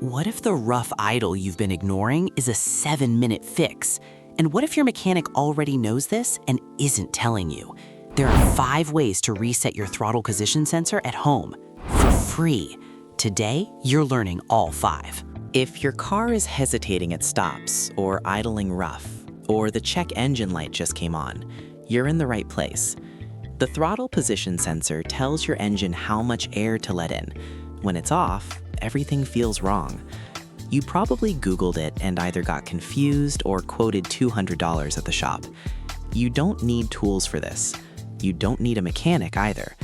What if the rough idle you've been ignoring is a 7-minute fix? And what if your mechanic already knows this and isn't telling you? There are 5 ways to reset your throttle position sensor at home for free. Today, you're learning all 5. If your car is hesitating at stops or idling rough, or the check engine light just came on, you're in the right place. The throttle position sensor tells your engine how much air to let in. When it's off, everything feels wrong. You probably Googled it and either got confused or quoted $200 at the shop. You don't need tools for this. You don't need a mechanic either.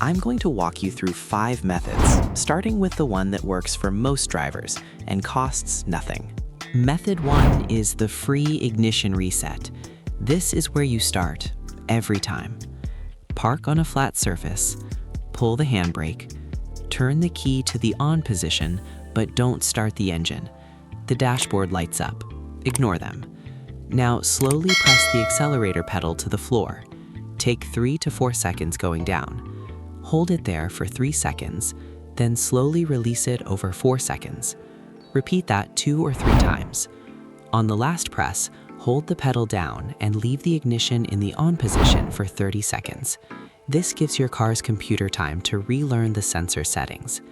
I'm going to walk you through 5 methods, starting with the one that works for most drivers and costs nothing. Method 1 is the free ignition reset. This is where you start, every time. Park on a flat surface, pull the handbrake, turn the key to the on position, but don't start the engine. The dashboard lights up. Ignore them. Now slowly press the accelerator pedal to the floor. Take 3 to 4 seconds going down. Hold it there for 3 seconds, then slowly release it over 4 seconds. Repeat that 2 or 3 times. On the last press, hold the pedal down and leave the ignition in the on position for 30 seconds. This gives your car's computer time to relearn the sensor settings.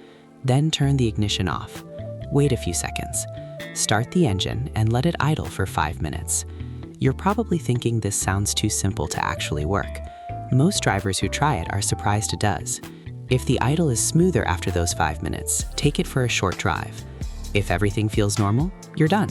Then turn the ignition off. Wait a few seconds. Start the engine and let it idle for 5 minutes. You're probably thinking this sounds too simple to actually work. Most drivers who try it are surprised it does. If the idle is smoother after those 5 minutes, take it for a short drive. If everything feels normal, you're done.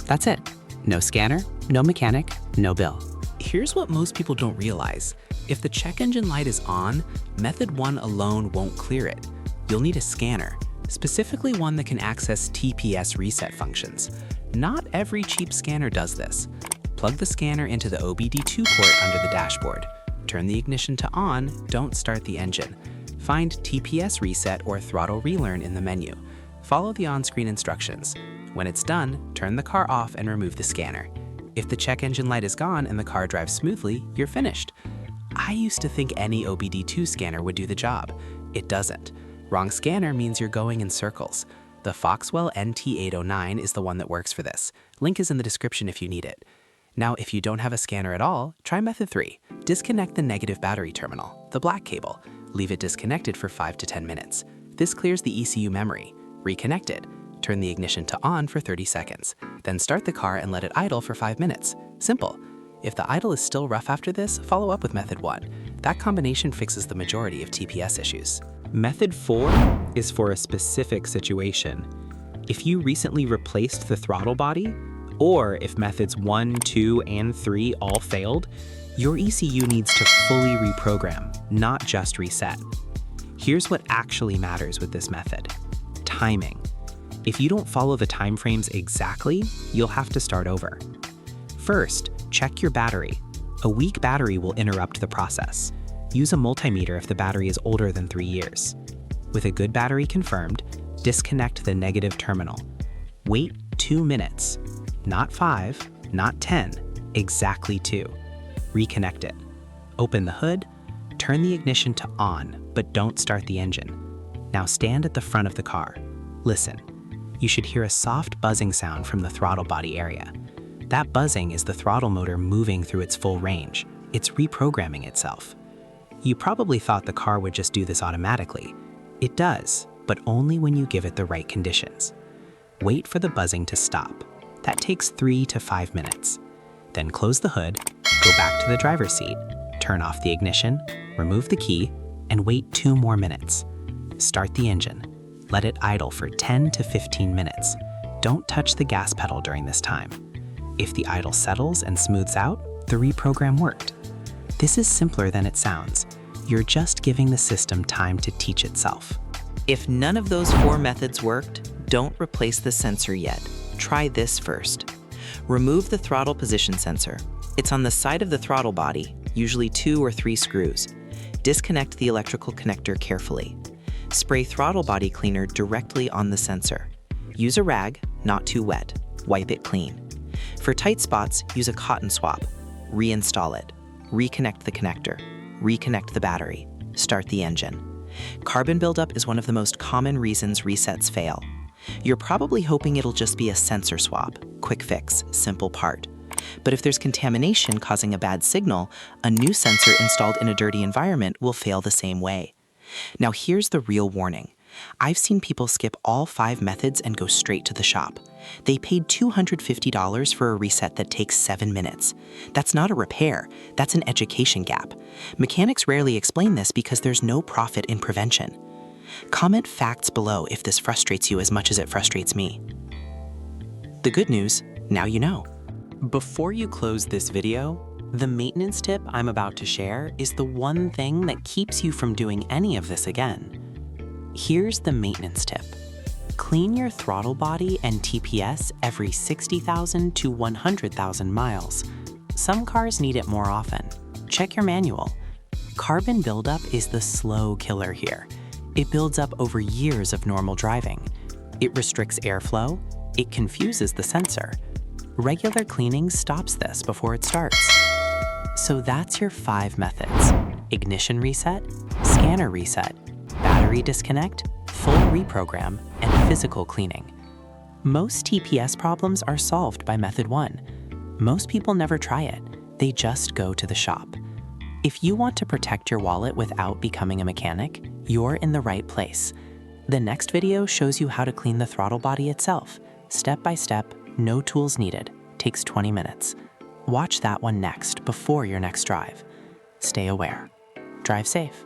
That's it. No scanner, no mechanic, no bill. Here's what most people don't realize. If the check engine light is on, method 1 alone won't clear it. You'll need a scanner, specifically one that can access TPS reset functions. Not every cheap scanner does this. Plug the scanner into the OBD2 port under the dashboard. Turn the ignition to on, don't start the engine. Find TPS reset or throttle relearn in the menu. Follow the on-screen instructions. When it's done, turn the car off and remove the scanner. If the check engine light is gone and the car drives smoothly, you're finished. I used to think any OBD2 scanner would do the job. It doesn't. Wrong scanner means you're going in circles. The Foxwell NT809 is the one that works for this. Link is in the description if you need it. Now, if you don't have a scanner at all, try method 3. Disconnect the negative battery terminal, the black cable. Leave it disconnected for 5 to 10 minutes. This clears the ECU memory. Reconnect it. Turn the ignition to on for 30 seconds. Then start the car and let it idle for 5 minutes. Simple. If the idle is still rough after this, follow up with method 1. That combination fixes the majority of TPS issues. Method 4 is for a specific situation. If you recently replaced the throttle body, or if methods 1, 2, and 3 all failed, your ECU needs to fully reprogram, not just reset. Here's what actually matters with this method: timing. If you don't follow the timeframes exactly, you'll have to start over. First, check your battery. A weak battery will interrupt the process. Use a multimeter if the battery is older than 3 years. With a good battery confirmed, disconnect the negative terminal. Wait 2 minutes. Not 5, not 10, exactly 2. Reconnect it. Open the hood, turn the ignition to on, but don't start the engine. Now stand at the front of the car. Listen. You should hear a soft buzzing sound from the throttle body area. That buzzing is the throttle motor moving through its full range. It's reprogramming itself. You probably thought the car would just do this automatically. It does, but only when you give it the right conditions. Wait for the buzzing to stop. That takes 3 to 5 minutes. Then close the hood, go back to the driver's seat, turn off the ignition, remove the key, and wait 2 more minutes. Start the engine. Let it idle for 10 to 15 minutes. Don't touch the gas pedal during this time. If the idle settles and smooths out, the reprogram worked. This is simpler than it sounds. You're just giving the system time to teach itself. If none of those 4 methods worked, don't replace the sensor yet. Try this first. Remove the throttle position sensor. It's on the side of the throttle body, usually 2 or 3 screws. Disconnect the electrical connector carefully. Spray throttle body cleaner directly on the sensor. Use a rag, not too wet. Wipe it clean. For tight spots, use a cotton swab. Reinstall it. Reconnect the connector. Reconnect the battery. Start the engine. Carbon buildup is one of the most common reasons resets fail. You're probably hoping it'll just be a sensor swap, quick fix, simple part. But if there's contamination causing a bad signal, a new sensor installed in a dirty environment will fail the same way. Now here's the real warning. I've seen people skip all 5 methods and go straight to the shop. They paid $250 for a reset that takes 7 minutes. That's not a repair, that's an education gap. Mechanics rarely explain this because there's no profit in prevention. Comment facts below if this frustrates you as much as it frustrates me. The good news, now you know. Before you close this video, the maintenance tip I'm about to share is the one thing that keeps you from doing any of this again. Here's the maintenance tip. Clean your throttle body and TPS every 60,000 to 100,000 miles. Some cars need it more often. Check your manual. Carbon buildup is the slow killer here. It builds up over years of normal driving. It restricts airflow. It confuses the sensor. Regular cleaning stops this before it starts. So that's your 5 methods: ignition reset, scanner reset, battery disconnect, full reprogram, and physical cleaning. Most TPS problems are solved by method 1. Most people never try it. They just go to the shop. If you want to protect your wallet without becoming a mechanic, you're in the right place. The next video shows you how to clean the throttle body itself, step by step, no tools needed. Takes 20 minutes. Watch that one next before your next drive. Stay aware. Drive safe.